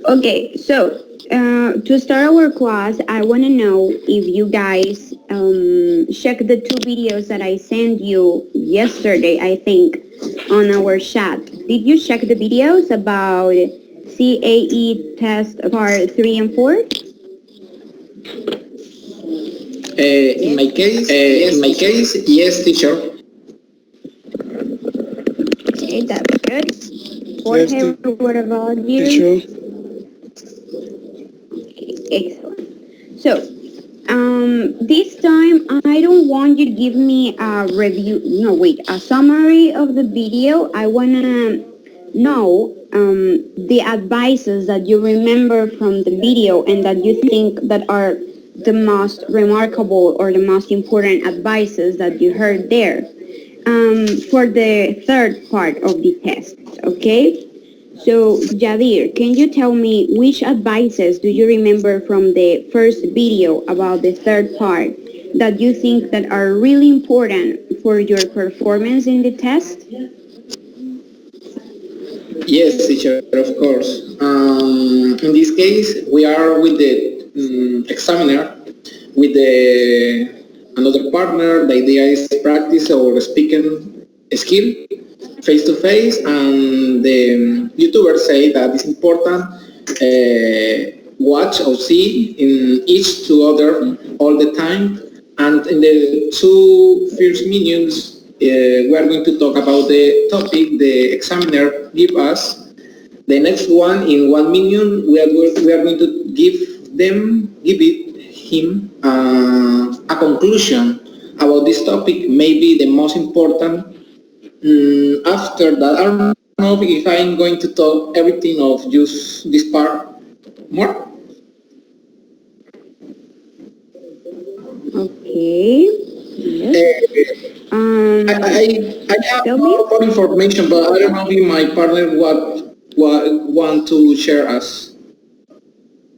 Okay, so to start our class, I want to know if you guys check the two videos that I sent you yesterday, I think, on our chat. Did you check the videos about CAE test part 3 and 4? In my case, yes, teacher. Okay, that's good. Yes, Jorge, what about you? teacher. Excellent. So, this time I don't want you to give me a review, no, wait, a summary of the video. I want to know the advices that you remember from the video and that you think that are the most remarkable or the most important advices that you heard there for the third part of the test, okay? So, Jadir, can you tell me which advices do you remember from the first video about the third part that you think that are really important for your performance in the test? Yes, teacher, of course. In this case, we are with the examiner, with the another partner. The idea is practice our speaking skill face to face, and the YouTubers say that it's important watch or see in each to other all the time. And in the two first minutes, we are going to talk about the topic the examiner give us. The next one, in 1 minute, we are going to give him a conclusion about this topic, maybe the most important. After that, I don't know if I'm going to talk everything of just this part more. Okay. Yes. I have Tell me. more information, but I don't know if my partner what want to share us.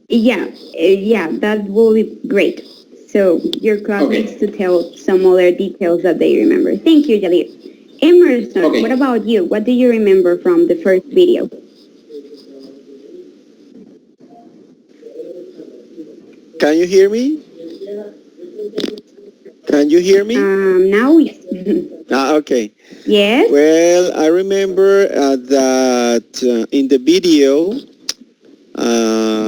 Yeah, yeah, that will be great. So your classmates Okay. to tell some other details that they remember. Thank you, Jalir. Emerson, what Okay. about you? What do you remember from the first video? Can you hear me? Can you hear me? Now, Okay. yes. Well, I remember that in the video,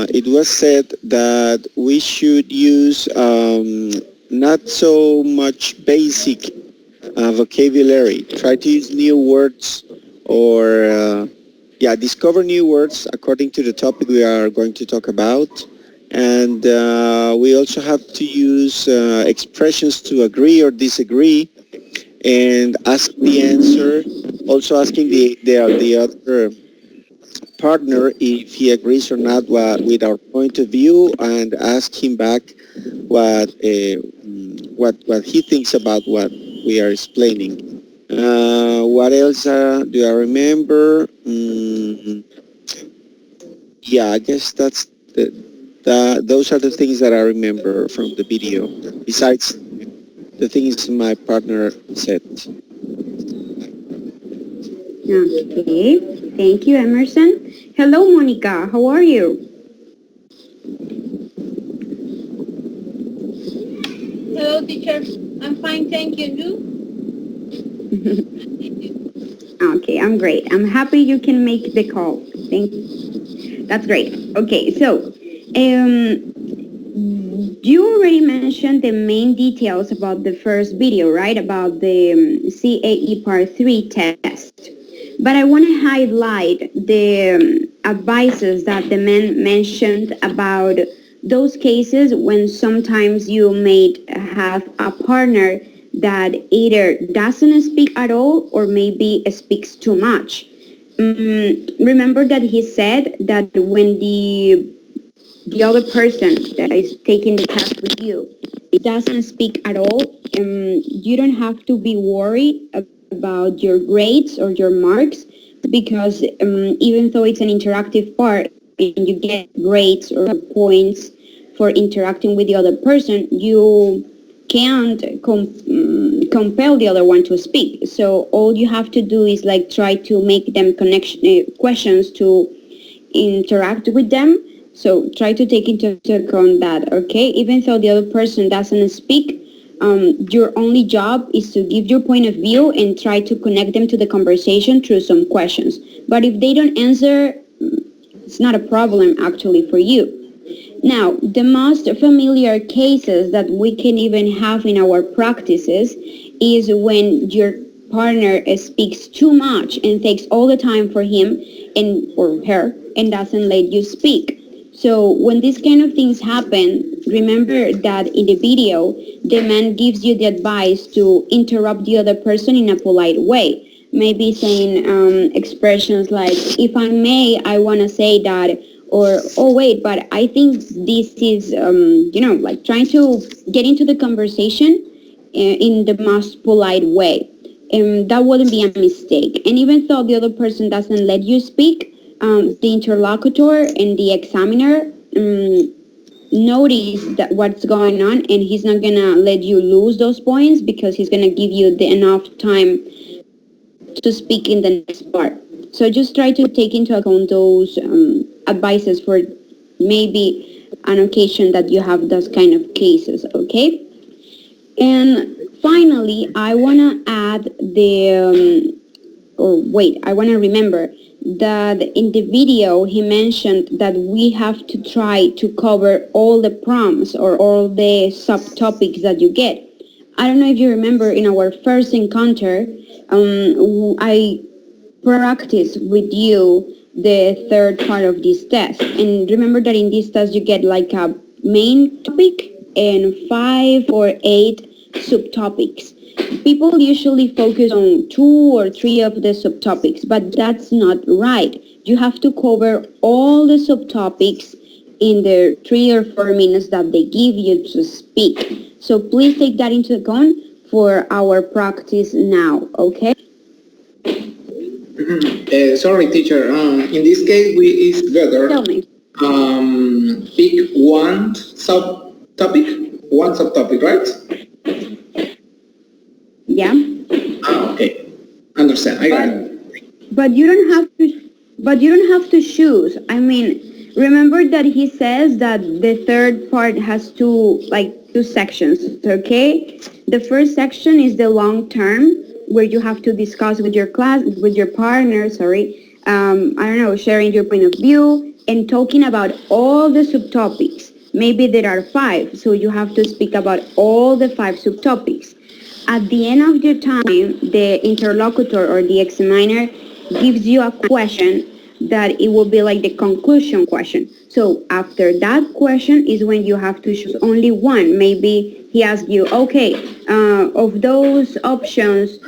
it was said that we should use not so much basic vocabulary. Try to use new words or, yeah, discover new words according to the topic we are going to talk about. And we also have to use expressions to agree or disagree and ask the answer. Also asking the other partner if he agrees or not with our point of view, and ask him back what he thinks about what we are explaining. What else do I remember? Yeah, I guess those are the things that I remember from the video. Besides the things my partner said. Okay. Thank you, Emerson. Hello, Monica. How are you? Hello, teacher. I'm fine, thank you. Okay, I'm great. I'm happy you can make the call. Thank you. That's great. Okay, so you already mentioned the main details about the first video, right? About the CAE Part 3 test. But I want to highlight the advices that the man mentioned about those cases when sometimes you may have a partner that either doesn't speak at all or maybe speaks too much. Remember that he said that when the other person that is taking the test with you doesn't speak at all, you don't have to be worried about your grades or your marks because even though it's an interactive part and you get grades or points for interacting with the other person, you can't compel the other one to speak. So all you have to do is like try to make them connection questions to interact with them. So try to take into account that, okay? Even though the other person doesn't speak, your only job is to give your point of view and try to connect them to the conversation through some questions. But if they don't answer, it's not a problem actually for you. Now, the most familiar cases that we can even have in our practices is when your partner speaks too much and takes all the time for him and or her and doesn't let you speak. So when these kind of things happen, remember that in the video, the man gives you the advice to interrupt the other person in a polite way. Maybe saying expressions like, if I may, I want to say that, or, oh, wait, but I think this is, like trying to get into the conversation in the most polite way. And that wouldn't be a mistake. And even though the other person doesn't let you speak, the interlocutor and the examiner notice that what's going on, and he's not going to let you lose those points because he's going to give you enough time to speak in the next part. So just try to take into account those advices for maybe an occasion that you have those kind of cases, okay? And finally, I want to add I want to remember that in the video he mentioned that we have to try to cover all the prompts or all the subtopics that you get. I don't know if you remember in our first encounter, I practiced with you the third part of this test. And remember that in this test you get like a main topic and 5 or 8 subtopics. People usually focus on 2 or 3 of the subtopics, but that's not right. You have to cover all the subtopics in the 3 or 4 minutes that they give you to speak. So please take that into account for our practice now, okay? Sorry, teacher. In this case, it's better Tell me. pick one subtopic, right? Yeah. Okay. Understand. I got it. But you don't have to. But you don't have to choose. I mean, remember that he says that the third part has two sections. Okay. The first section is the long term, where you have to discuss with your partner. I don't know, sharing your point of view and talking about all the subtopics. Maybe there are 5, so you have to speak about all the 5 subtopics. At the end of your time, the interlocutor or the examiner gives you a question that it will be like the conclusion question. So after that question is when you have to choose only one. Maybe he asks you, okay, of those options,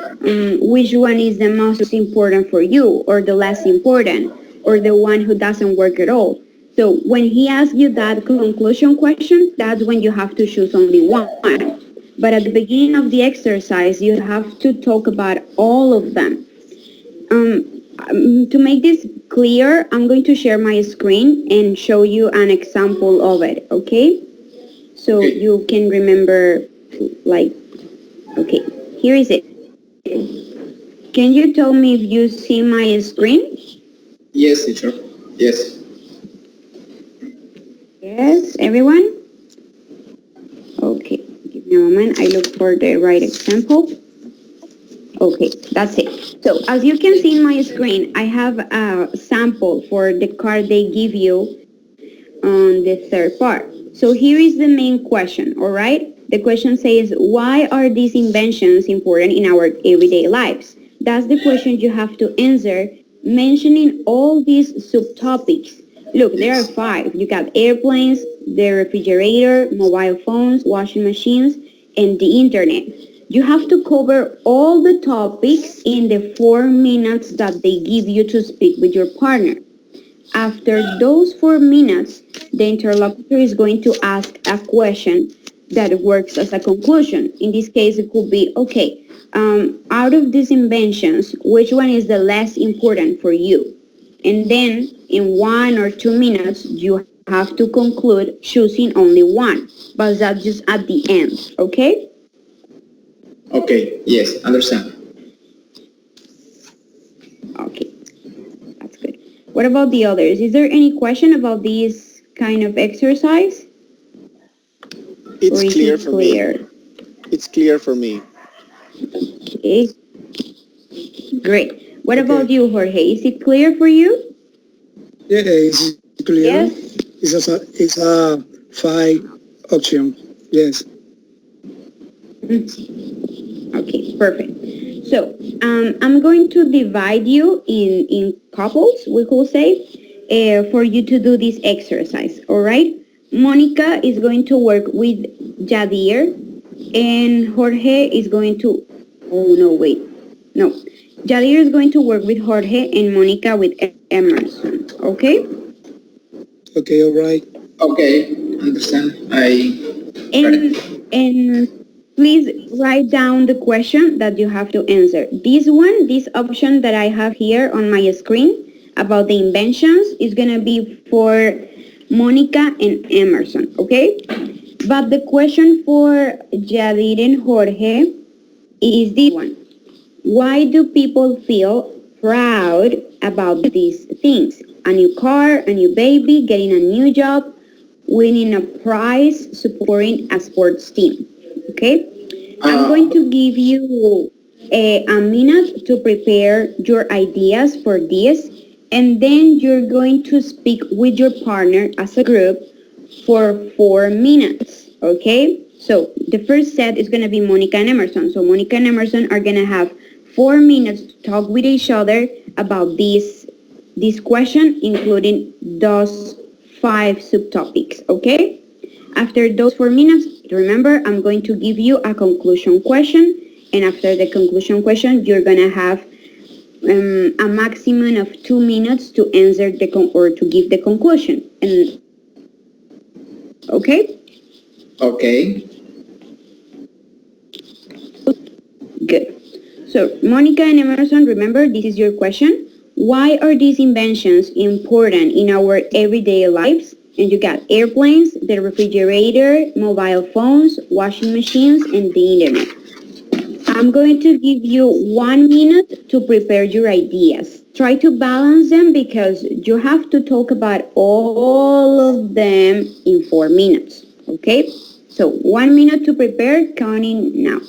which one is the most important for you, or the less important, or the one who doesn't work at all? So when he asks you that conclusion question, that's when you have to choose only one. But at the beginning of the exercise, you have to talk about all of them. To make this clear, I'm going to share my screen and show you an example of it, okay? So you can remember, okay, here is it. Can you tell me if you see my screen? Yes, teacher. Yes. Yes, everyone? Okay, give me a moment. I look for the right example. Okay, that's it. So as you can see in my screen, I have a sample for the card they give you on the third part. So here is the main question, all right? The question says, why are these inventions important in our everyday lives? That's the question you have to answer, mentioning all these subtopics. Look, there are 5. You got airplanes, the refrigerator, mobile phones, washing machines, and the internet. You have to cover all the topics in the 4 minutes that they give you to speak with your partner. After those 4 minutes, the interlocutor is going to ask a question that works as a conclusion. In this case, it could be, okay, out of these inventions, which one is the less important for you? And then in 1 or 2 minutes, you have to conclude choosing only one, but that's just at the end, okay? Okay. Yes. Understand. Okay, that's good. What about the others? Is there any question about this kind of exercise? Or It's is clear it for me. clear? It's clear for me. Okay, great. What Okay. about you, Jorge? Is it clear for you? Yeah, it's clear. Yes? It's a five option. Yes. Okay, perfect. So I'm going to divide you in couples, we could say, for you to do this exercise, all right? Monica is going to work with Jadir, and Jorge is going to, oh no, wait, no. Jadir is going to work with Jorge and Monica with Emerson, okay? Okay, all right. Okay, understand. Got And it. please write down the question that you have to answer. This one, this option that I have here on my screen about the inventions is gonna be for Monica and Emerson, okay? But the question for Jadir and Jorge is this one. Why do people feel proud about these things? A new car, a new baby, getting a new job, winning a prize, supporting a sports team. Okay? I'm going Uh, to give you a minute to prepare your ideas for this, and then you're going to speak with your partner as a group for 4 minutes. Okay? So the first set is going to be Monica and Emerson. So Monica and Emerson are going to have 4 minutes to talk with each other about this question, including those 5 subtopics, okay? After those 4 minutes, remember, I'm going to give you a conclusion question, and after the conclusion question, you're gonna have a maximum of 2 minutes to answer or to give the conclusion. And okay, okay. good. So Monica and Emerson, remember, this is your question. Why are these inventions important in our everyday lives? And you got airplanes, the refrigerator, mobile phones, washing machines, and the internet. I'm going to give you 1 minute to prepare your ideas. Try to balance them because you have to talk about all of them in 4 minutes. Okay? So 1 minute to prepare, counting now.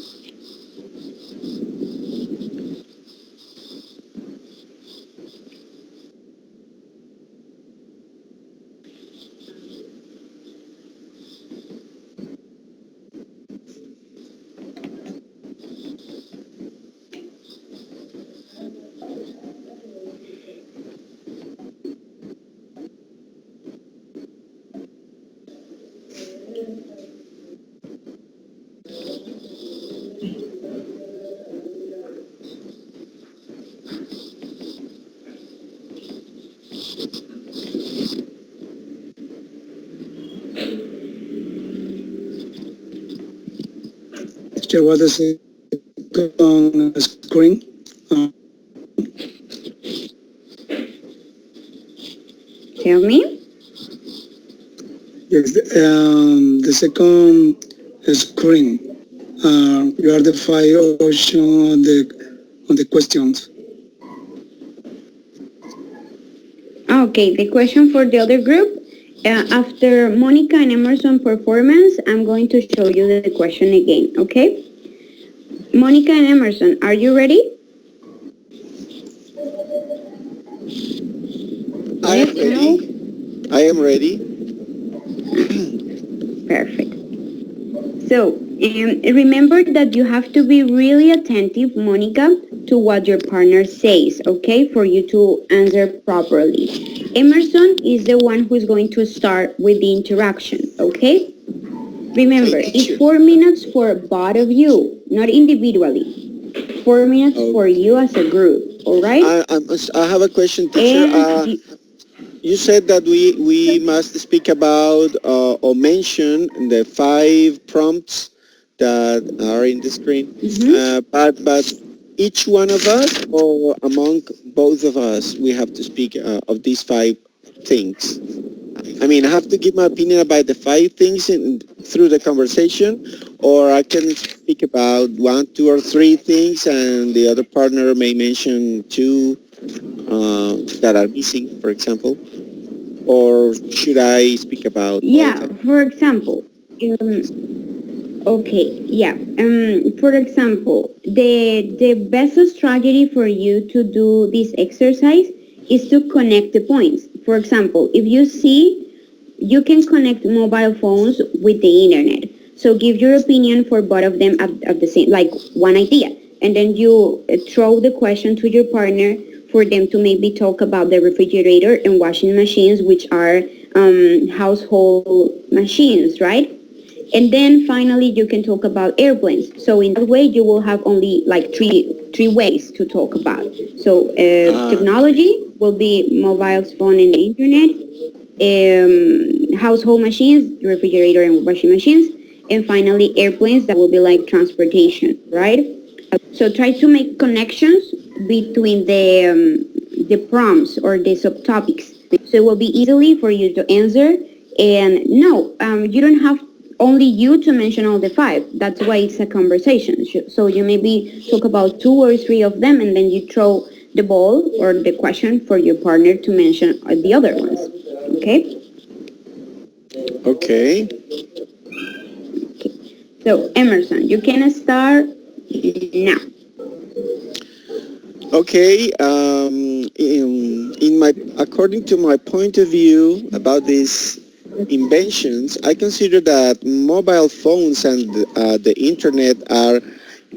Share what is it on the screen? Tell me. Yes, the second screen. You are the five option on the questions. Okay, the question for the other group. After Monica and Emerson performance, I'm going to show you the question again, okay? Monica and Emerson, are you ready? I Yes, am no? ready. I am ready. Perfect. So, remember that you have to be really attentive, Monica, to what your partner says, okay, for you to answer properly. Emerson is the one who is going to start with the interaction, okay? Okay, Remember, it's teacher. 4 minutes for both of you, not individually. 4 minutes for Okay. you as a group, all right? I have a question, teacher. And You said that we must speak about or mention the 5 prompts that are in the screen. mhm. But each one of us or among both of us, we have to speak of these 5 things. I mean, I have to give my opinion about the 5 things through the conversation, or I can speak about 1, 2, or 3 things, and the other partner may mention 2 that are missing, for example? Or should I speak about all of Yeah, them? for example, okay, yeah. For example, the best strategy for you to do this exercise is to connect the points. For example, if you see you can connect mobile phones with the internet. So give your opinion for both of them at the same, like one idea. And then you throw the question to your partner for them to maybe talk about the refrigerator and washing machines, which are household machines, right? And then finally you can talk about airplanes. So in that way you will have only like three ways to talk about. So Uh, technology will be mobile phone and internet, household machines, refrigerator and washing machines, and finally airplanes that will be like transportation, right? So try to make connections between the prompts or the subtopics. So it will be easily for you to answer. And no, you don't have only you to mention all the five. That's why it's a conversation. So you maybe talk about two or three of them, and then you throw the ball or the question for your partner to mention the other ones. Okay? okay. So Emerson, you can start now. Okay. In my, according to my point of view about these inventions, I consider that mobile phones and the internet are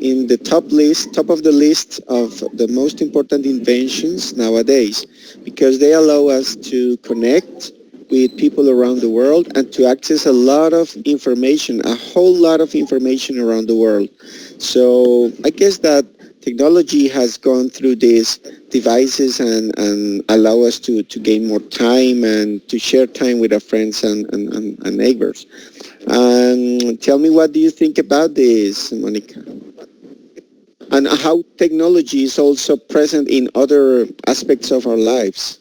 in the top of the list of the most important inventions nowadays, because they allow us to connect with people around the world and to access a lot of information, a whole lot of information around the world. So I guess that technology has gone through these devices and allow us to gain more time and to share time with our friends and neighbors. Tell me, what do you think about this, Monica? And how technology is also present in other aspects of our lives.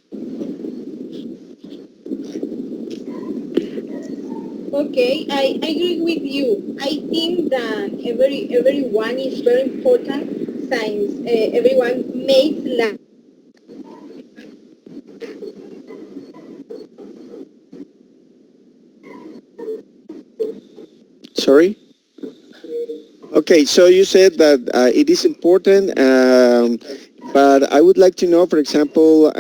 Okay, I agree with you. I think that everyone is very important since everyone makes life. Sorry? Okay, so you said that it is important, but I would like to know, for example,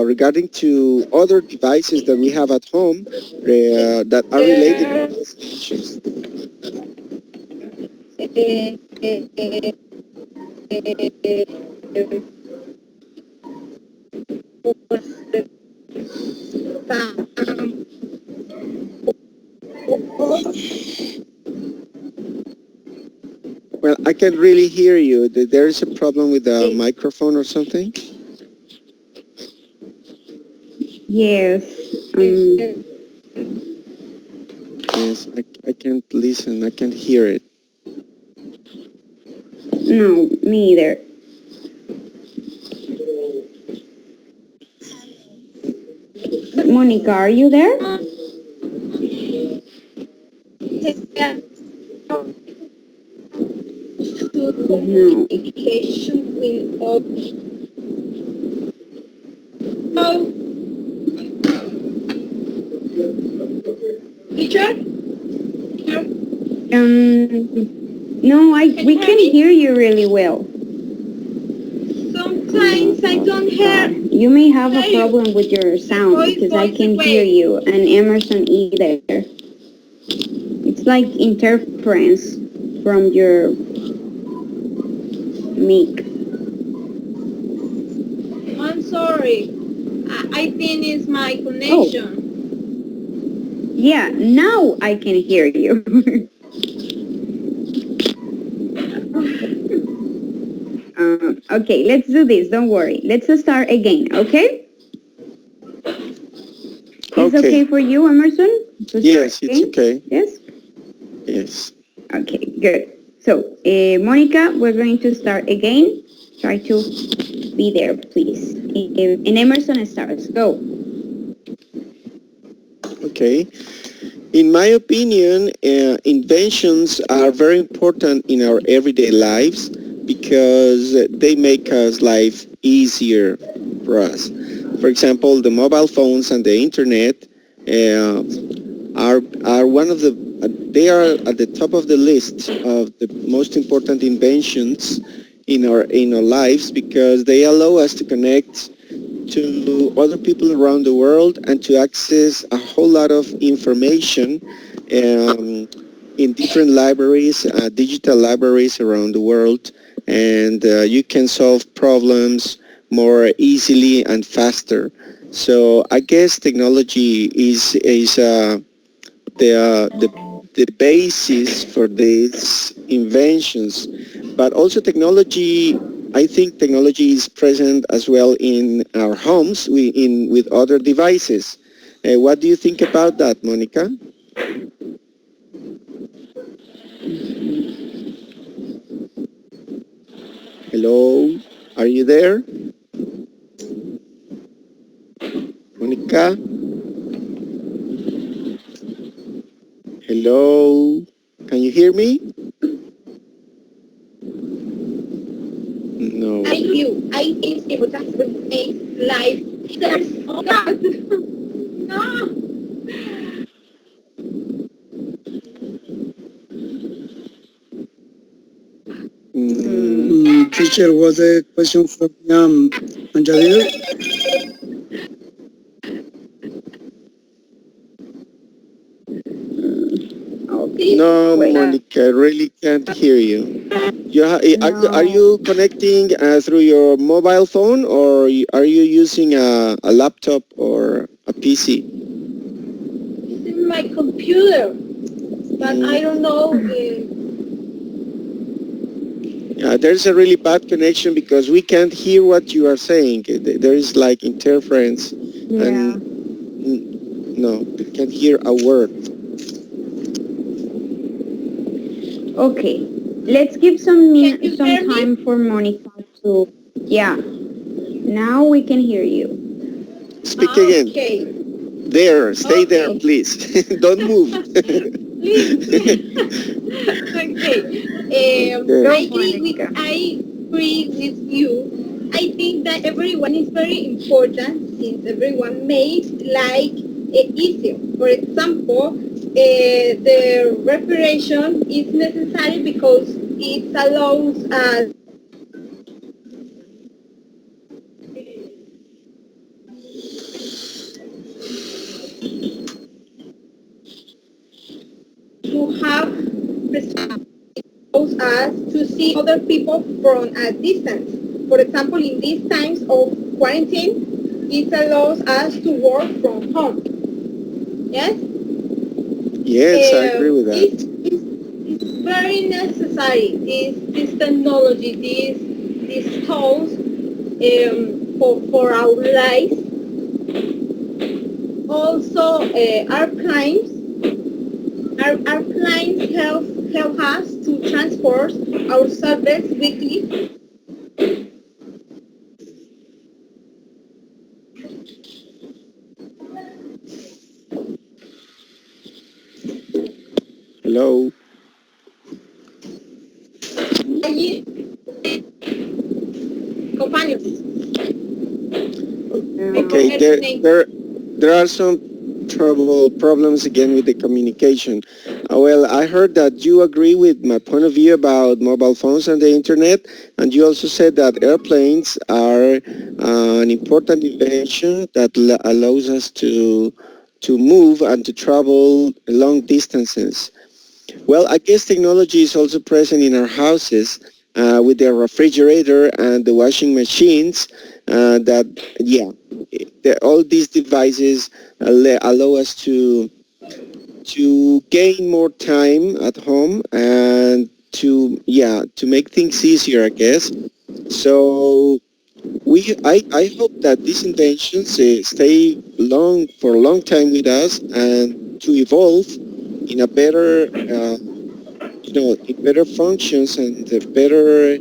regarding to other devices that we have at home that are related to these issues. Well, I can't really hear you. There is a problem with the microphone or something? Yes. Yes, I can't listen. I can't hear it. No, me either. Monica, are you there? To No. communication with all. Oh, teacher, No, can we you hear can me? hear you really well. Sometimes I don't You may have a hear you. problem with your The sound voice because I goes can hear away. you and Emerson either. It's like interference from your mic. I'm sorry. I think it's my Oh, connection. yeah, now I can hear you. Okay, let's do this. Don't worry. Let's start again, okay? Is Okay. okay for you, Emerson, to start Yes, it's again? okay. Yes? Yes. Okay, good. So, Monica, we're going to start again. Try to be there, please. And Emerson starts. Go. Okay. In my opinion, inventions are very important in our everyday lives because they make us life easier. for us. For example, the mobile phones and the internet uh, are one of the they are at the top of the list of the most important inventions in our lives because they allow us to connect to other people around the world and to access a whole lot of information um, in different libraries, digital libraries around the world, and you can solve problems more easily and faster. So I guess technology is the basis for these inventions, but also technology. I think technology is present as well in our homes, with other devices. What do you think about that, Monica? Hello, are you there, Monica? Hello, can you hear me? I No. you. I think it would have make life. There's oh God. No. Mm, Teacher, was a question from Anjadir. Okay, no, wait. Monica, I really can't hear you. Are No. you connecting through your mobile phone or are you using a laptop or a PC? It's in my computer, but I don't Mm, know. yeah, there's a really bad connection because we can't hear what you are saying. There is like interference, Yeah. and no, we can't hear a word. Okay. Let's give Can you some hear me? time for Monica to. Yeah. Now we can hear you. Speak again. Okay. There, stay there, Okay. please. Don't move. Please, please. Okay. Okay. Go, Monica. I agree with you. I think that everyone is very important since everyone makes life easier. For example, the reparation is necessary because it allows us to have allows us to see other people from a distance. For example, in these times of quarantine, it allows us to work from home. Yes, Yes, I agree with that. it's very necessary. This technology, these tools for our lives. Also, our planes help us to transport ourselves quickly. Hello. Companions. I Okay, forget the name. there are some problems again with the communication. Well, I heard that you agree with my point of view about mobile phones and the internet, and you also said that airplanes are an important invention that allows us to move and to travel long distances. Well, I guess technology is also present in our houses with the refrigerator and the washing machines. That yeah, all these devices allow us to gain more time at home and to make things easier, I guess. So I hope that these inventions stay long for a long time with us and to evolve in a better in better functions and better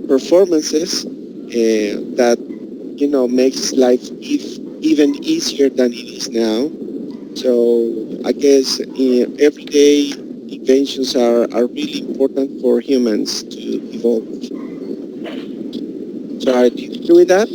performances that makes life even easier than it is now. So I guess everyday inventions are really important for humans to evolve. start. You agree with that?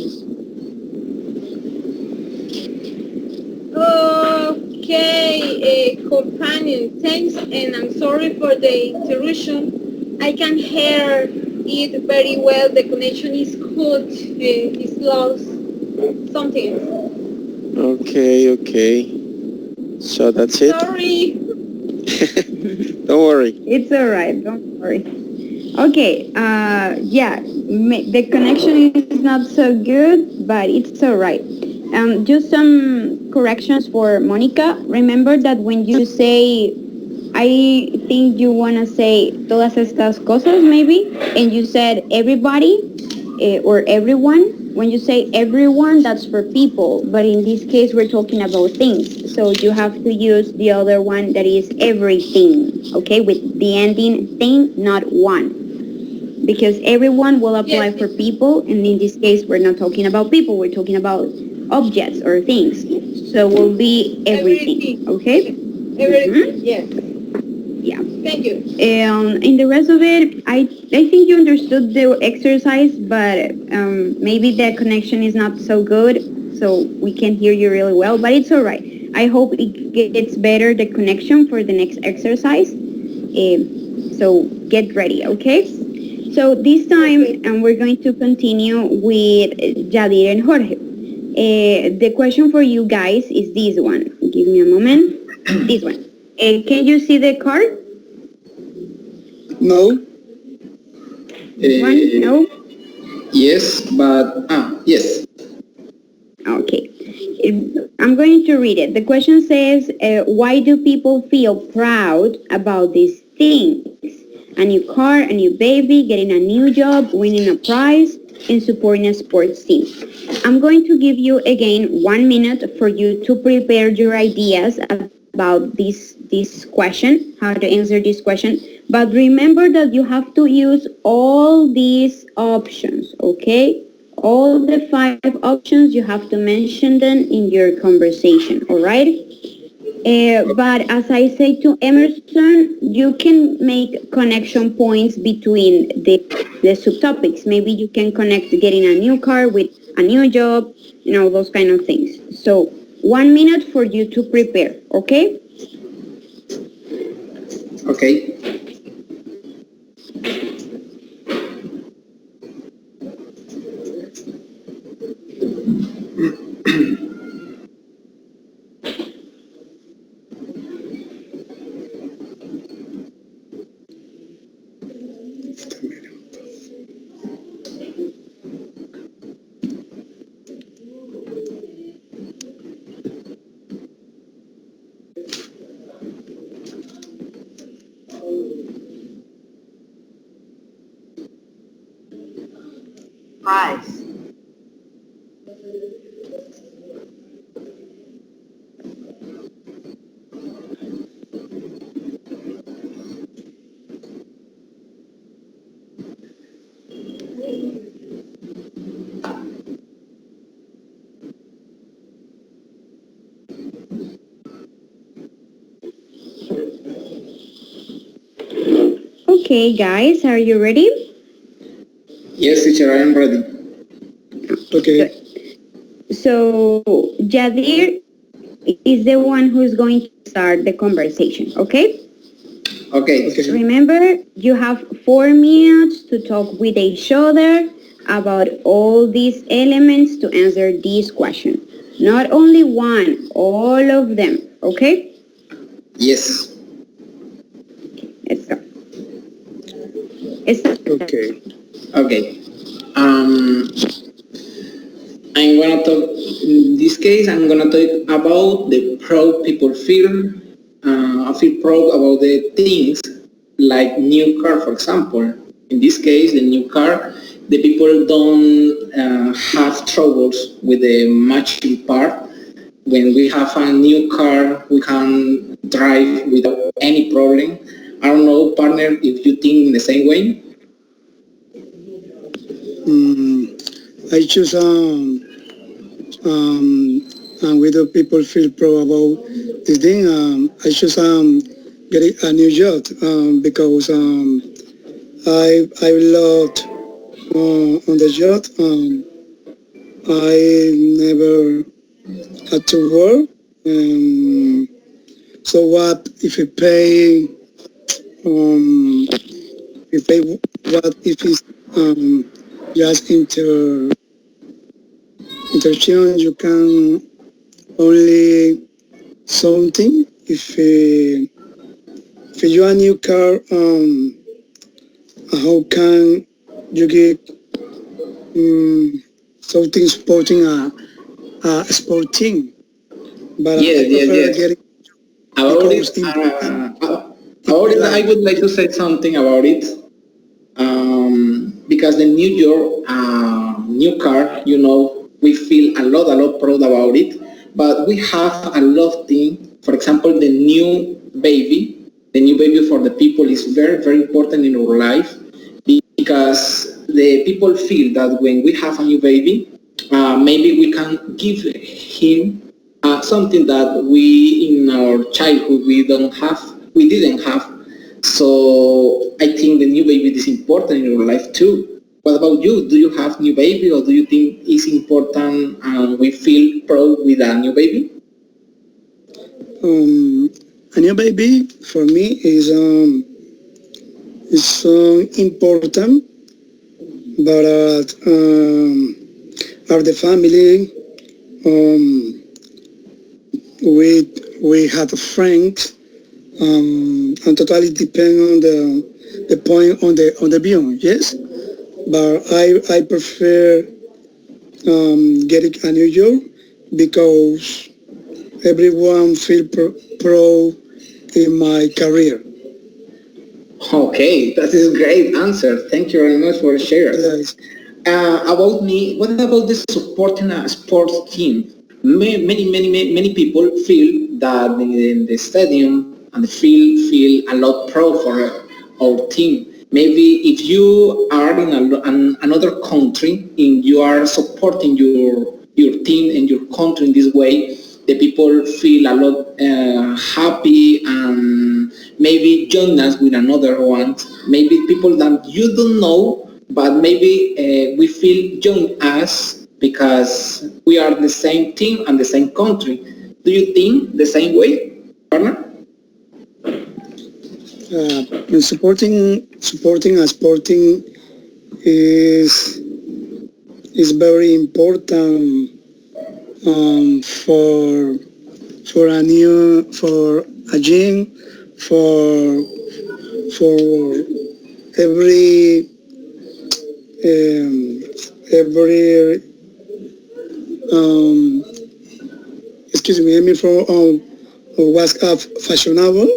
Okay, companion, thanks, and I'm sorry for the interruption. I can hear it very well. The connection is good. It's lost. Something. Okay, okay. So that's it. Sorry. Don't worry. It's all right. Don't worry. Okay. Yeah. The connection is not so good, but it's all right. Just some corrections for Monica. Remember that when you say, I think you want to say todas estas cosas, maybe, and you said everybody or everyone. When you say everyone, that's for people, but in this case, we're talking about things. So you have to use the other one that is everything, okay, with the ending thing, not one. Because everyone will apply Yes. for people, and in this case, we're not talking about people, we're talking about objects or things. So will be everything, Everything. okay? Everything. Yes. Yeah. Thank you. In the rest of it, I think you understood the exercise, but maybe the connection is not so good, so we can hear you really well, but it's all right. I hope it gets better, the connection for the next exercise. So get ready, okay? So this time, Okay. we're going to continue with Jadir and Jorge. The question for you guys is this one. Give me a moment. This one. Can you see the card? No? This one? No? Yes, but yes. Okay. I'm going to read it. The question says, why do people feel proud about these things? A new car, a new baby, getting a new job, winning a prize, and supporting a sports team. I'm going to give you again 1 minute for you to prepare your ideas about this question, how to answer this question. But remember that you have to use all these options, okay? All the 5 options, you have to mention them in your conversation, all right? But as I say to Emerson, you can make connection points between the subtopics. Maybe you can connect getting a new car with a new job, those kind of things. So 1 minute for you to prepare, okay? Okay. Okay, guys, are you ready? Yes, teacher, I am ready. Okay. Good. So Jadir is the one who's going to start the conversation, okay? Okay. Okay. Remember, you have 4 minutes to talk with each other about all these elements to answer this question. Not only one, all of them, okay? Yes. Let's go. It's Okay. Okay. Um, I'm gonna talk. In this case, I'm gonna talk about the proud people feel. I feel proud about the things like new car, for example. In this case, the new car, the people don't have troubles with the matching part. When we have a new car, we can drive without any problem. I don't know, partner, if you think in the same way. I choose and whether people feel proud about this thing. I choose get a new job because I loved on the job. I never had to work. So what if you pay? If they what if it's just interchange? You can only something if you a new car. How can you get something supporting a sport team? But I Yes, yes, prefer yes. getting About it, because important in about my it, I life. would like to say something about it. Because the new year, new car, we feel a lot proud about it. But we have a lot of things. For example, the new baby for the people is very, very important in our life because the people feel that when we have a new baby, maybe we can give him something that we in our childhood we didn't have. So I think the new baby is important in your life too. What about you? Do you have new baby or do you think it's important and we feel proud with a new baby? Um, a new baby for me is important, but are the family we had a friend and totally depend on the point on the view. Yes, but I prefer getting a new job because everyone feel pro in my career. Okay, that is a great answer. Thank you very much for sharing. Yes. About me, what about the supporting a sports team? Many people feel that in the stadium and the field feel a lot proud for our team. Maybe if you are in another country and you are supporting your team and your country in this way, the people feel a lot happy and maybe join us with another one. Maybe people that you don't know, but maybe we feel join us because we are the same team and the same country. Do you think the same way, partner? And supporting a sporting is is very important for a new for a gym for every um, every um, excuse me, I mean for was fashionable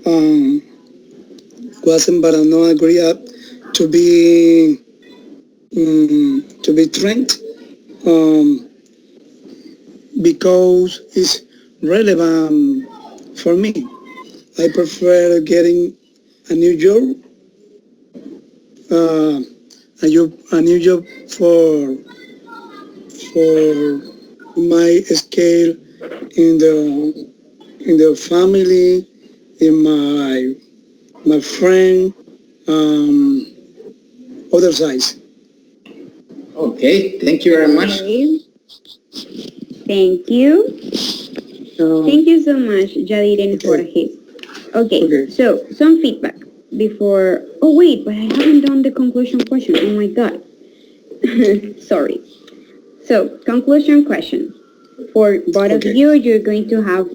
um, wasn't but I no agree to be trend um, because it's relevant for me. I prefer getting a new job, uh, a new job for my scale in the family, in my friend, um, other sides. Okay, thank you very much. Okay. Thank you. Thank you so much, Jadir and Okay, Jorge. Okay, okay. so some feedback before. Oh wait, but I haven't done the conclusion question. Oh my god. Sorry. So conclusion question. For both of Okay. you, you're going to have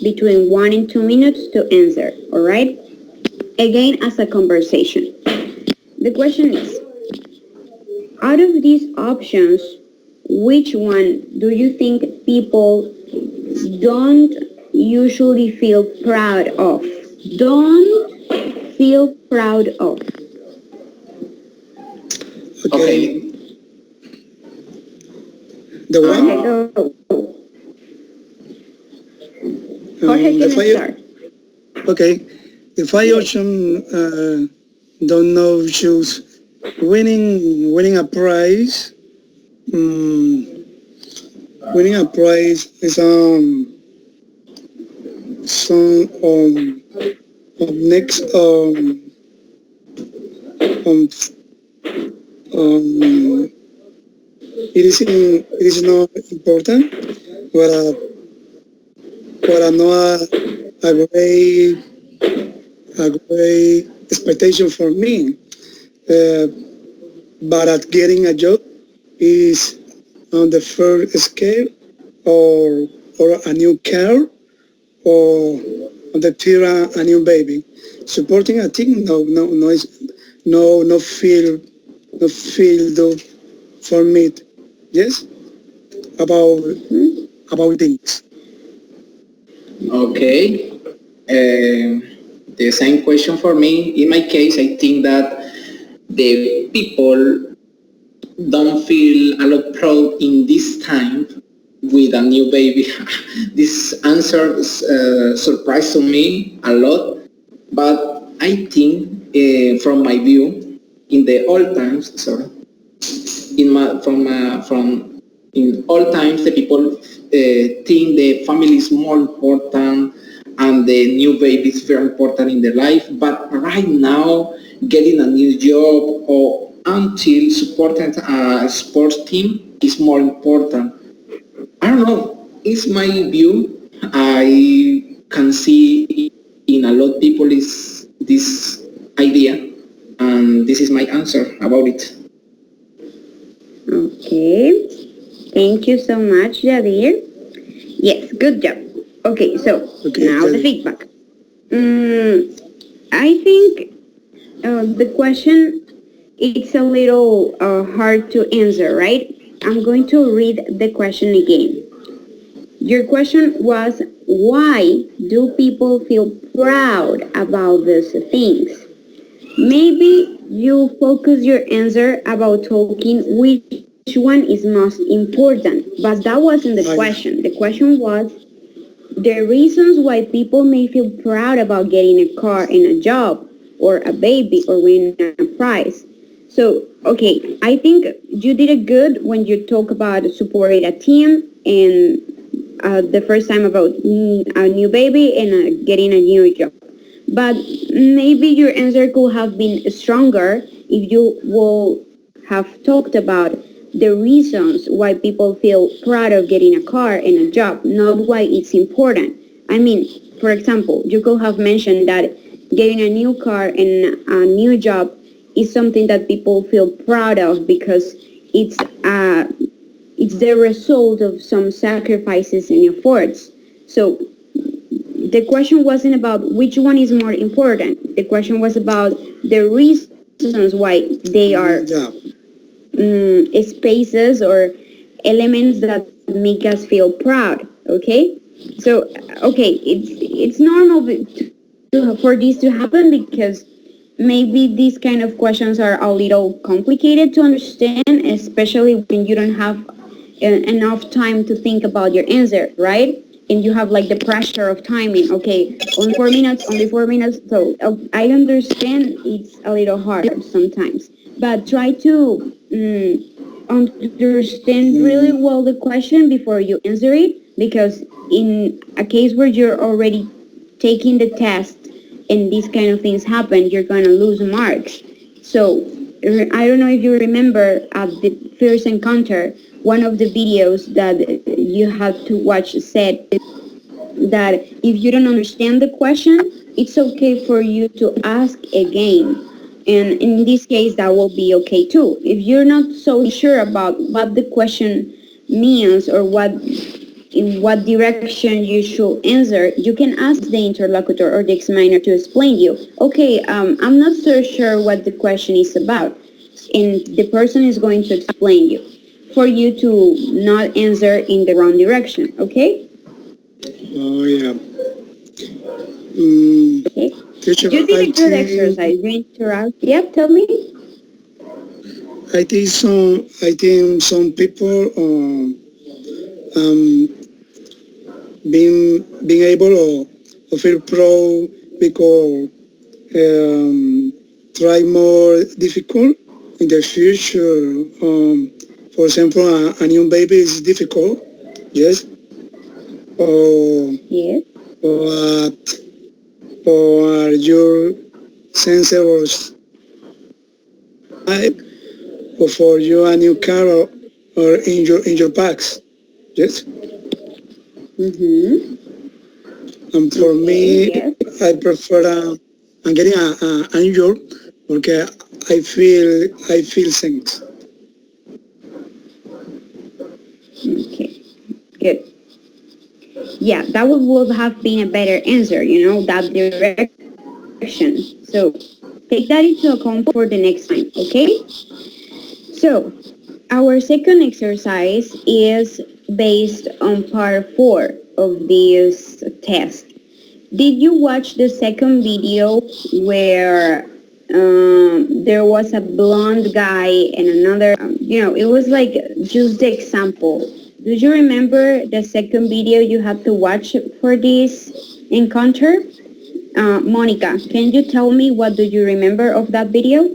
between 1 and 2 minutes to answer. All right. Again, as a conversation. The question is, out of these options, which one do you think people don't usually feel proud of? Don't feel proud of. Okay. Okay. The Okay, one, go. Jorge the can fire. start. Okay. The fire Yes. option don't know choose winning a prize. Um, winning a prize is some next um Um, it is not important, but not a great expectation for me. Uh, but at getting a job is on the first scale, or a new car, or on the tier a new baby. Supporting a team, no feel, no feel though for me. Yes, about things. Okay. The same question for me. In my case, I think that the people don't feel a lot proud in this time with a new baby. This answer surprised to me a lot, but I think from my view, in the old times, sorry, from in all times the people think the family is more important and the new baby is very important in their life, but right now getting a new job or until supporting a sports team is more important. I don't know, it's my view. I can see in a lot of people is this idea, and this is my answer about it. Okay. Thank you so much, Javier. Yes, good job. Okay, so Okay, now the Jadi. feedback. I think the question it's a little hard to answer, right? I'm going to read the question again. Your question was, why do people feel proud about these things? Maybe you focus your answer about talking which one is most important, but that wasn't the question. The question was the reasons why people may feel proud about getting a car and a job or a baby or winning a prize. So, okay, I think you did it good when you talk about supporting a team and the first time about a new baby and getting a new job. But maybe your answer could have been stronger if you will have talked about the reasons why people feel proud of getting a car and a job, not why it's important. I mean, for example, you could have mentioned that getting a new car and a new job is something that people feel proud of because it's it's the result of some sacrifices and efforts. So the question wasn't about which one is more important. The question was about the reasons why they are Yeah. spaces or elements that make us feel proud. Okay, so okay, it's normal for this to happen because maybe these kind of questions are a little complicated to understand, especially when you don't have enough time to think about your answer, right? And you have like the pressure of timing. Okay, only 4 minutes. So I understand it's a little hard sometimes, but try to understand really well the question before you answer it, because in a case where you're already taking the test and these kind of things happen, you're going to lose marks. So I don't know if you remember at the first encounter, one of the videos that you had to watch said that if you don't understand the question, it's okay for you to ask again. And in this case, that will be okay too. If you're not so sure about what the question means or in what direction you should answer, you can ask the interlocutor or the examiner to explain you. Okay, I'm not so sure what the question is about, and the person is going to explain you for you to not answer in the wrong direction. Okay? Oh yeah. Mm, Okay. Teacher, You did a good exercise. You interact. Yep, tell me. I think some people um, being able or feel proud because try more difficult in the future. For example, a new baby is difficult, yes, or Yes. or, or your sensor or type for you a new car or in your bags. Yes. Mm-hmm. And for Okay, me, yes. I prefer I'm getting a New York because I feel things. Okay, good. Yeah, that would have been a better answer, that direction. So take that into account for the next time, okay? So our second exercise is based on part 4 of this test. Did you watch the second video where there was a blonde guy and another, it was like just the example. Do you remember the second video you had to watch for this encounter? Monica, can you tell me what do you remember of that video?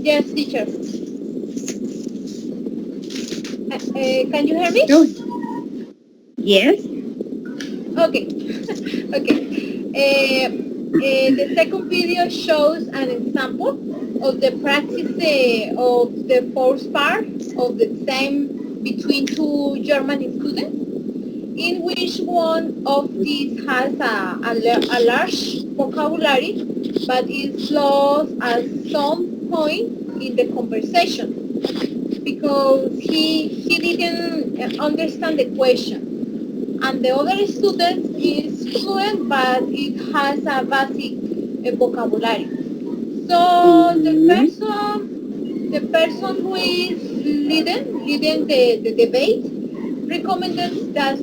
Yes, teacher. Can you hear me? Oh, yes. Okay. Okay. The second video shows an example of the practice of the first part of the exam between two German students, in which one of these has a large vocabulary but is lost at some point in the conversation because he didn't understand the question, and the other student is fluent but it has a basic vocabulary. So Mm-hmm. the person who is leading the debate recommended that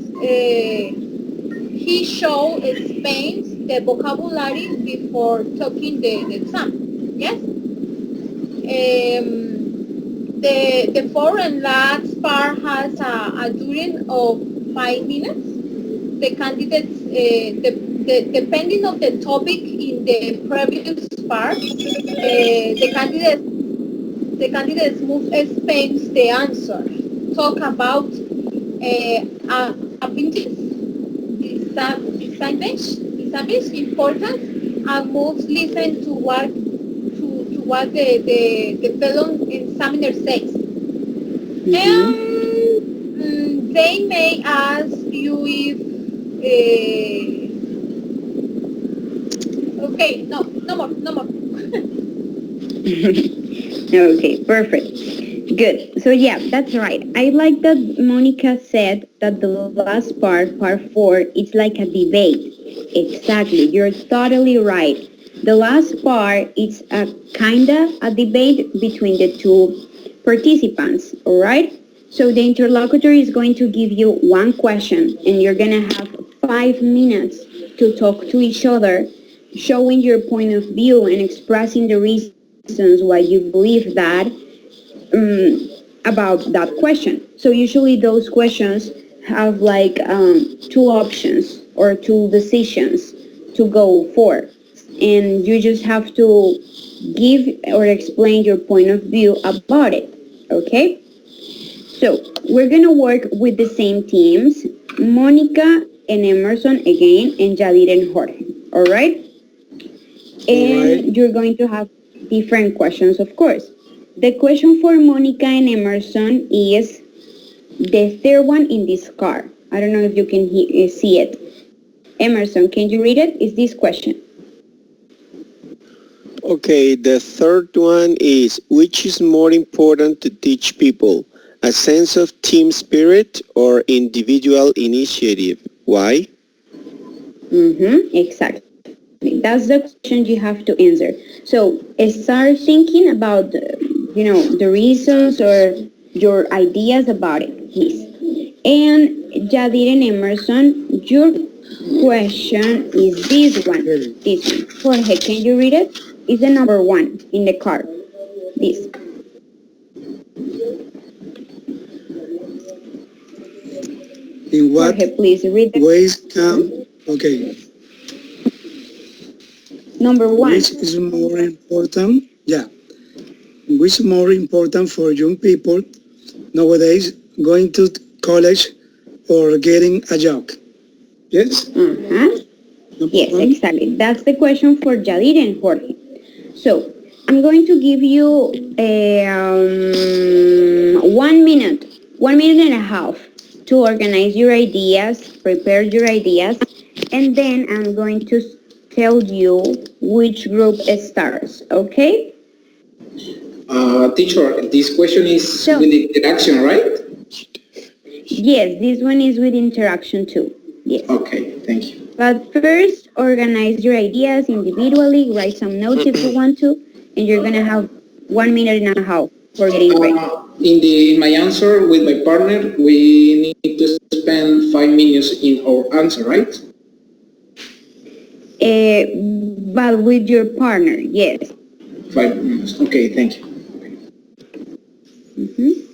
he show Spain the vocabulary before talking the exam. Yes. The foreign last part has a duration of 5 minutes. The candidates, depending on the topic in the previous part, the candidates move explains the answer, talk about abilities, disadvantage, importance, and moves listen to what the fellow examiner says. Mm-hmm. And they may ask you if okay, no more. Okay, perfect. Good. So yeah, that's right. I like that Monica said that the last part 4, it's like a debate. Exactly. You're totally right. The last part is a kinda a debate between the two participants, all right? So the interlocutor is going to give you one question and you're going to have 5 minutes to talk to each other, showing your point of view and expressing the reasons why you believe that um, about that question. So usually those questions have like two options or two decisions to go for. And you just have to give or explain your point of view about it. Okay? So we're going to work with the same teams, Monica and Emerson again, and Jadir and Jorge. All right? All right. And you're going to have different questions, of course. The question for Monica and Emerson is the third one in this card. I don't know if you can see it. Emerson, can you read it? Is this question? Okay, the third one is which is more important to teach people? A sense of team spirit or individual initiative? Why? Mm-hmm, exactly. That's the question you have to answer. So start thinking about, the reasons or your ideas about it, please. And Jadir and Emerson, your question is this one. Okay. This one. Jorge, can you read it? It's the number 1 in the card. This. In what Jorge, please read the ways can okay? number Which 1. is more important? Yeah. Which is more important for young people nowadays going to college or getting a job? Yes. Uh-huh. Number Yes, one. exactly. That's the question for Jadir and Jorge. So I'm going to give you a 1 minute, 1 minute and a half to organize your ideas, prepare your ideas, and then I'm going to tell you which group starts, okay? Teacher, this question is So, with interaction, right? yes, this one is with interaction too. Yes. Okay, thank you. But first, organize your ideas individually, write some notes if you want to, and you're gonna have 1 minute and a half for getting ready. In my answer with my partner, we need to spend 5 minutes in our answer, right? But with your partner, yes. 5 minutes. Okay, thank you. Mhm.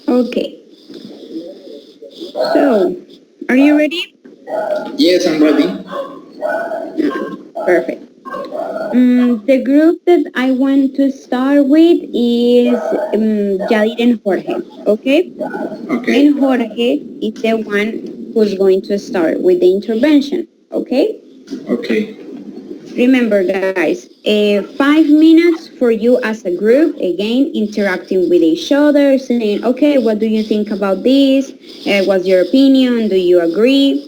Okay. So, are you ready? Yes, I'm ready. Perfect. The group that I want to start with is Yadir and Jorge, okay? Okay. And Jorge is the one who's going to start with the intervention, okay? Okay. Remember, guys, 5 minutes for you as a group, again, interacting with each other, saying, okay, what do you think about this? What's your opinion? Do you agree?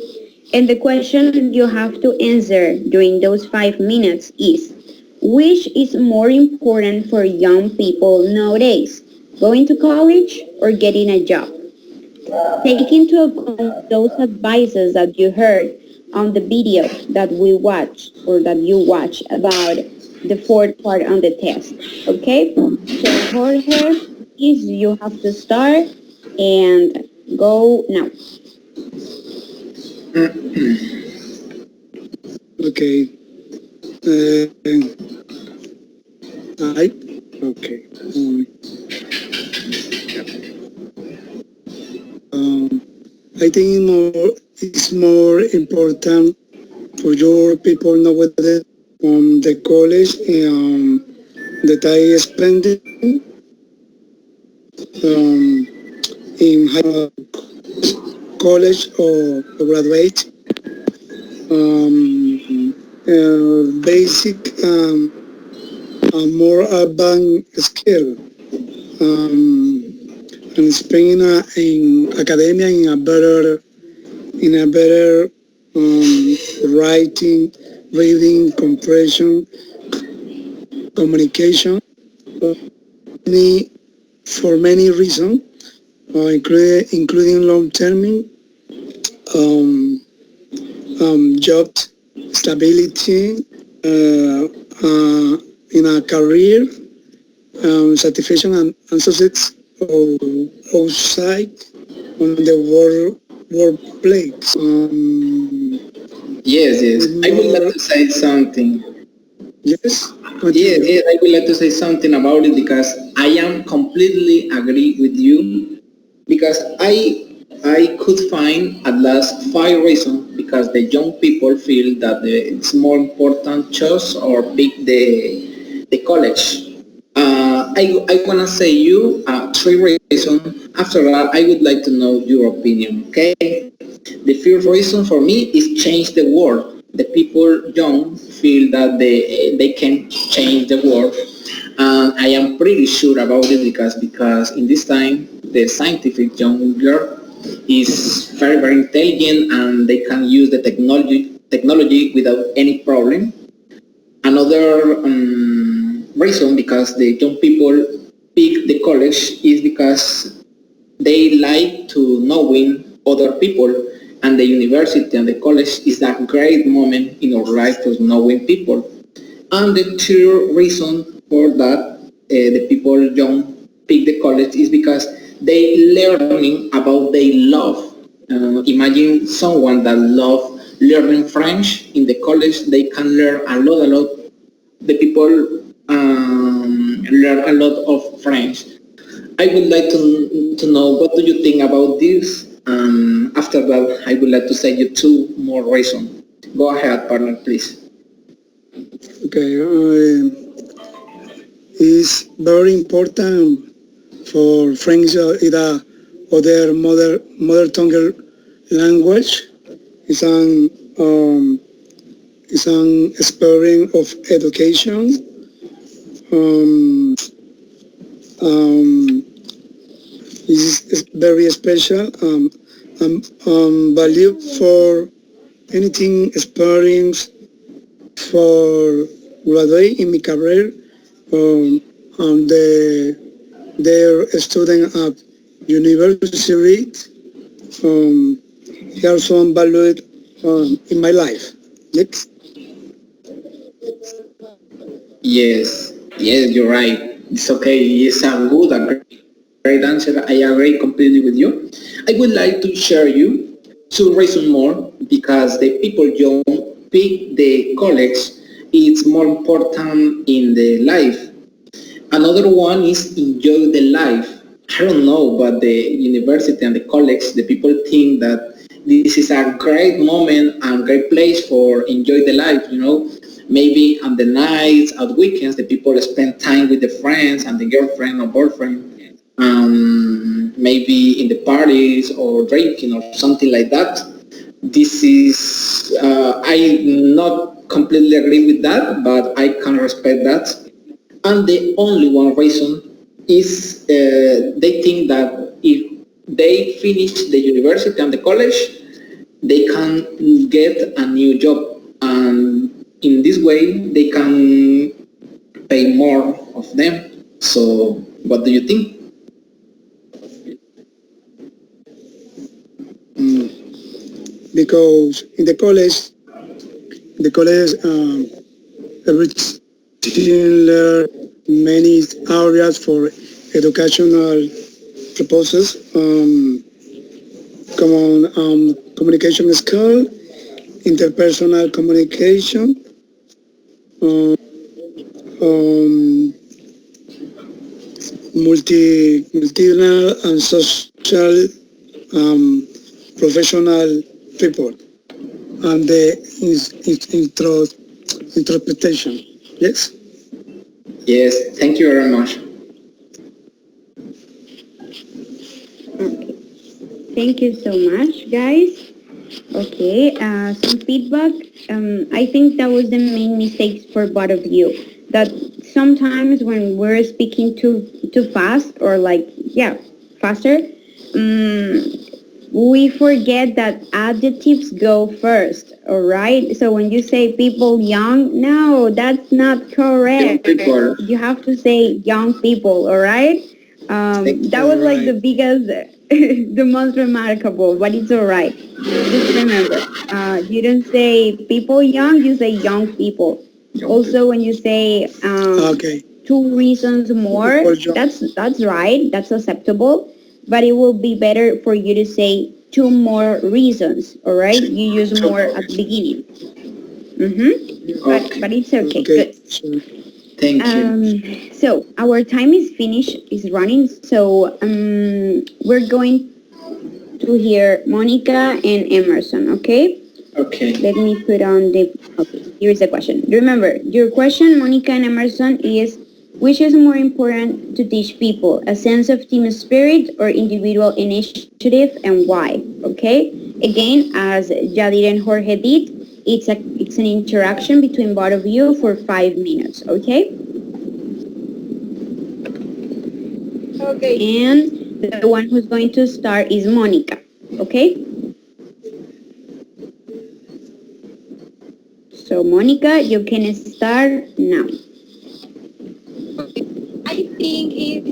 And the question you have to answer during those 5 minutes is, which is more important for young people nowadays? Going to college or getting a job? Take into account those advices that you heard on the video that we watched or that you watch about the fourth part on the test. Okay? So Jorge, please, you have to start and go now. Okay. Uh, I okay. Um, I think it's more important for your people nowadays the college that I spending um, in high college or graduate. Basic more advanced skill um, and spending in academia in a better writing, reading, comprehension, communication. Uh, many, for many reasons, including long-term um, job stability uh, in a career, satisfaction and success outside on the workplace. Yes, yes. I would like More, to say something. yes, Yes, continue. yes, I would like to say something about it because I am completely agree with you because I could find at last 5 reasons because the young people feel that it's more important choose or pick the college. I wanna say you 3 reasons. After that, I would like to know your opinion. Okay. The first reason for me is change the world. The people young feel that they can change the world, and I am pretty sure about it because in this time the scientific younger is very intelligent and they can use the technology without any problem. Another reason because the young people pick the college is because they like to knowing other people, and the university and the college is a great moment in our life to knowing people. And the third reason for that the people young pick the college is because they learning about they love. Imagine someone that love learning French in the college, they can learn a lot. The people learn a lot of French. I would like to know what do you think about this. After that, I would like to say you two more reasons. Go ahead, partner, please. Okay, it's very important for French either other mother tongue language. It's an experience of education. Um, um, is very special. Value for anything experience for graduate in my career. Um, the their student at university. Um, they also valued in my life. Yes. Yes, you're right. It's okay. It's a great answer. I agree completely with you. I would like to share you two reasons more because the people young pick the college. It's more important in the life. Another one is enjoy the life. I don't know, but the university and the college, the people think that this is a great moment and great place for enjoy the life, you know. Maybe on the nights, at weekends, the people spend time with the friends and the girlfriend or boyfriend, maybe in the parties or drinking or something like that. This is, I not completely agree with that, but I can respect that. And the only one reason is they think that if they finish the university and the college, they can get a new job, and in this way they can pay more of them. So what do you think? Um, because in the college, every student learn many areas for educational purposes. Common communication skill, interpersonal communication, um, um, multinational and social professional people, and the interpretation. Yes. Yes, thank you very much. Okay. Thank you so much, guys. Okay, some feedback. I think that was the main mistakes for both of you. That sometimes when we're speaking too fast or like faster, um, we forget that adjectives go first. All right. So when you say people young, no, that's not Young correct. people, You have to say young people. All right. thank That All was like right. the biggest, the most remarkable, but it's all right. Just remember, you don't say people young, you say young people. young Also, people. when you say Okay. two reasons more, People join. that's right, that's acceptable, but it will be better for you to say two more reasons, all right? You use more at the beginning. But Okay, it's okay, Okay. good. So, thank you. So our time is finished, is running. So we're going to hear Monica and Emerson, okay? Okay. Let me put on the, okay, here's the question. Remember, your question, Monica and Emerson, is which is more important to teach people, a sense of team spirit or individual initiative and why, okay? Again, as Jadir and Jorge did, it's an interaction between both of you for 5 minutes, okay? Okay. And the one who's going to start is Monica, okay? So Monica, you can start now. I think it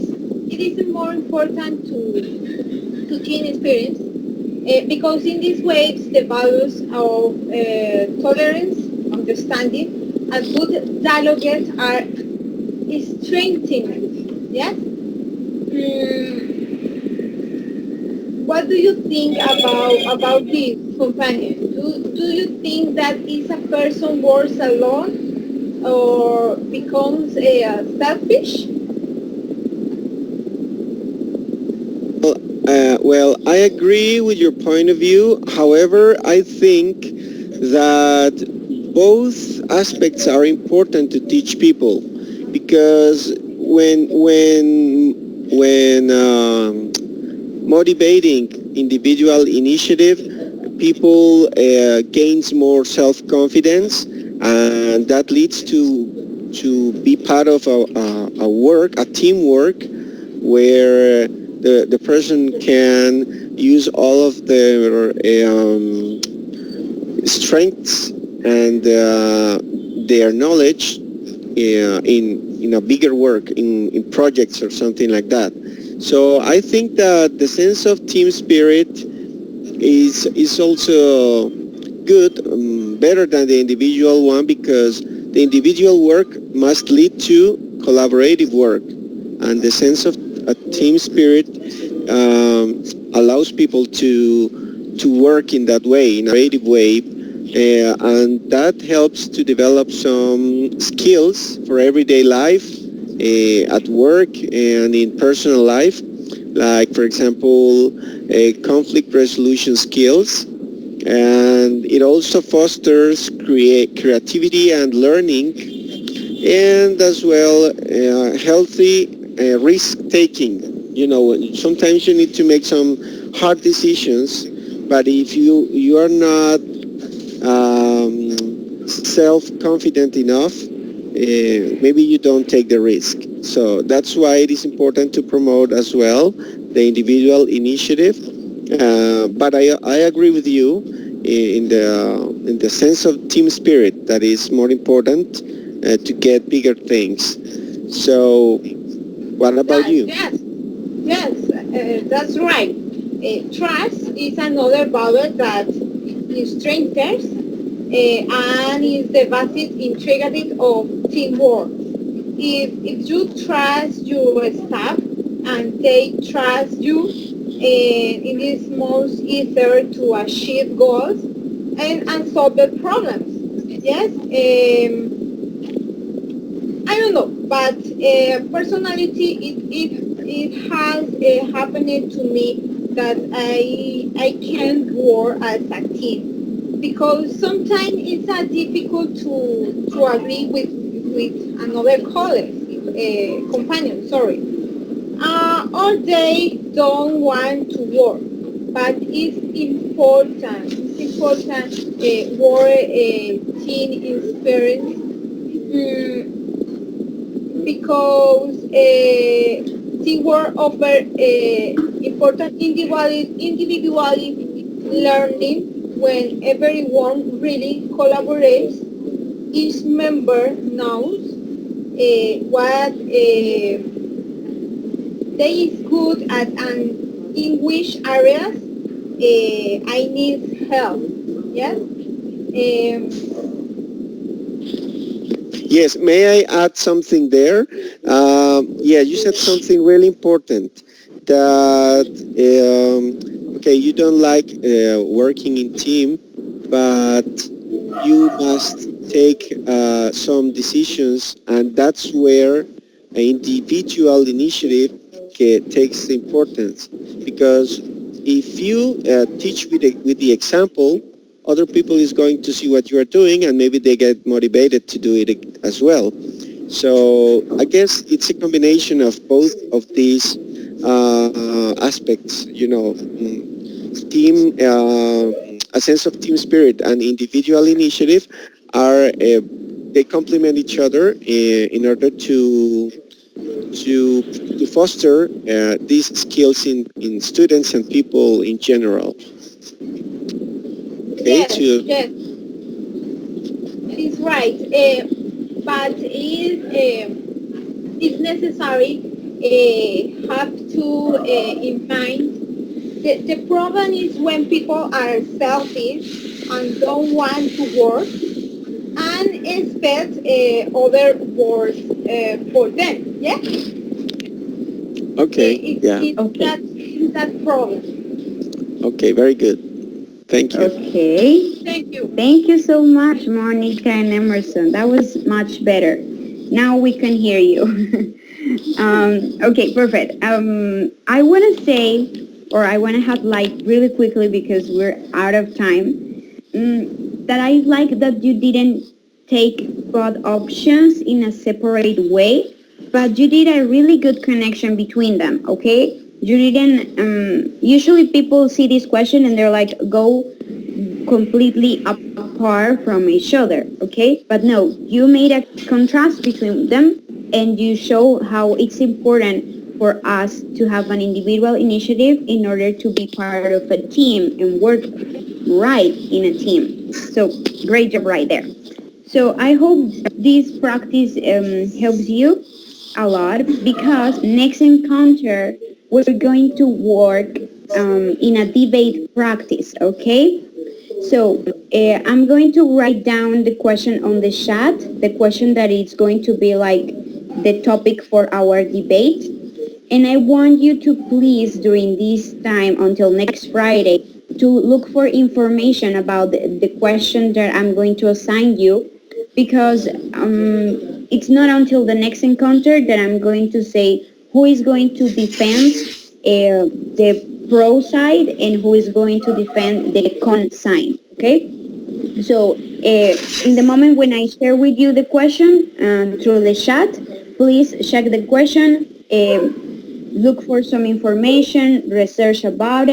is more important to teen experience because in these ways the values of tolerance, understanding, and good dialogues are strengthened. Yes. What do you think about this companion? Do you think that is a person works alone or becomes selfish? Well, I agree with your point of view. However, I think that both aspects are important to teach people because when motivating individual initiative, people gains more self-confidence, and that leads to be part of a work, a teamwork, where the person can use all of their strengths and their knowledge in a bigger work, in projects or something like that. So I think that the sense of team spirit is also good, better than the individual one, because the individual work must lead to collaborative work, and the sense of a team spirit allows people to work in that way, in a creative way, and that helps to develop some skills for everyday life, at work and in personal life, like for example, conflict resolution skills, and it also fosters creativity and learning, and as well healthy risk taking. You know, sometimes you need to make some hard decisions, but if you are not self-confident enough, maybe you don't take the risk. So that's why it is important to promote as well the individual initiative. But I agree with you in the sense of team spirit that is more important to get bigger things. So what about That, you? yes, yes, that's right. Trust is another value that strengthens and is the basic ingredient of teamwork. If you trust your staff and they trust you, it is most easier to achieve goals and solve the problems. Yes. I don't know, but personality, it has happened to me that I can't work as a team because sometimes it's difficult to agree with another colleague, companion. Sorry, or they don't want to work, but it's important. It's important work team experience. Because teamwork offer important individually learning when everyone really collaborates. Each member knows what they is good at and in which areas I need help. Yes. Yes, may I add something there? Yeah, you said something really important, that okay, you don't like working in team, but you must take some decisions, and that's where individual initiative takes importance, because if you teach with the example, other people is going to see what you are doing, and maybe they get motivated to do it as well. So I guess it's a combination of both of these aspects, you know. team, a sense of team spirit and individual initiative are they complement each other in order to foster these skills in students and people in general. Okay, Yes, to yes, it's right. But it's necessary have to in mind the problem is when people are selfish and don't want to work and expect other work for them. Yeah, okay, yeah, Okay. it's that problem. okay, very good. Thank you. Okay. Thank you. Thank you so much, Monica and Emerson. That was much better. Now we can hear you. Okay, perfect. I want to say, or I want to highlight really quickly because we're out of time, that I like that you didn't take both options in a separate way, but you did a really good connection between them, okay? You didn't, usually people see this question and they're like, go completely apart from each other, okay? But no, you made a contrast between them and you show how it's important for us to have an individual initiative in order to be part of a team and work right in a team. So great job right there. So I hope this practice helps you a lot because next encounter we're going to work in a debate practice, okay? So I'm going to write down the question on the chat, the question that is going to be like the topic for our debate. And I want you to please, during this time until next Friday, to look for information about the question that I'm going to assign you because it's not until the next encounter that I'm going to say who is going to defend the pro side and who is going to defend the con side, okay? So in the moment when I share with you the question through the chat, please check the question, look for some information, research about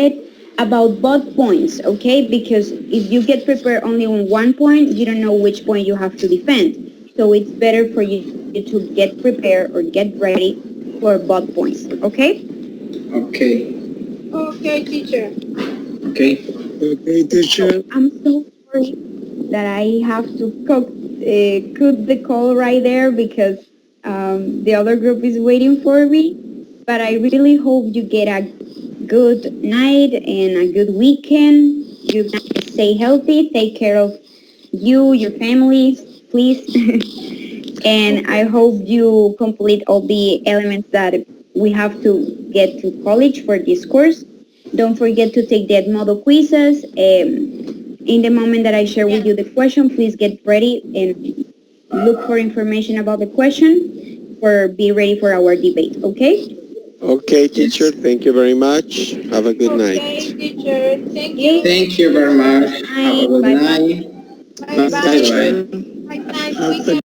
both points, okay? Because if you get prepared only on one point, you don't know which point you have to defend. So it's better for you to get prepared or get ready for both points, okay? Okay. Okay, teacher. Okay. Okay, So teacher. I'm so sorry that I have to cut the call right there because the other group is waiting for me. But I really hope you get a good night and a good weekend. You stay healthy, take care of you, your family, please. And I hope you complete all the elements that we have to get to college for this course. Don't forget to take the model quizzes. In the moment that I share with you the question, please get ready and look for information about the question for be ready for our debate, okay? Okay, Yes. teacher, thank you very much. Have a good night. Okay, teacher. Thank Okay. you. Thank you very much. Have a good Bye bye. night. Bye Bye bye. bye. Teacher, Have a nice have a weekend.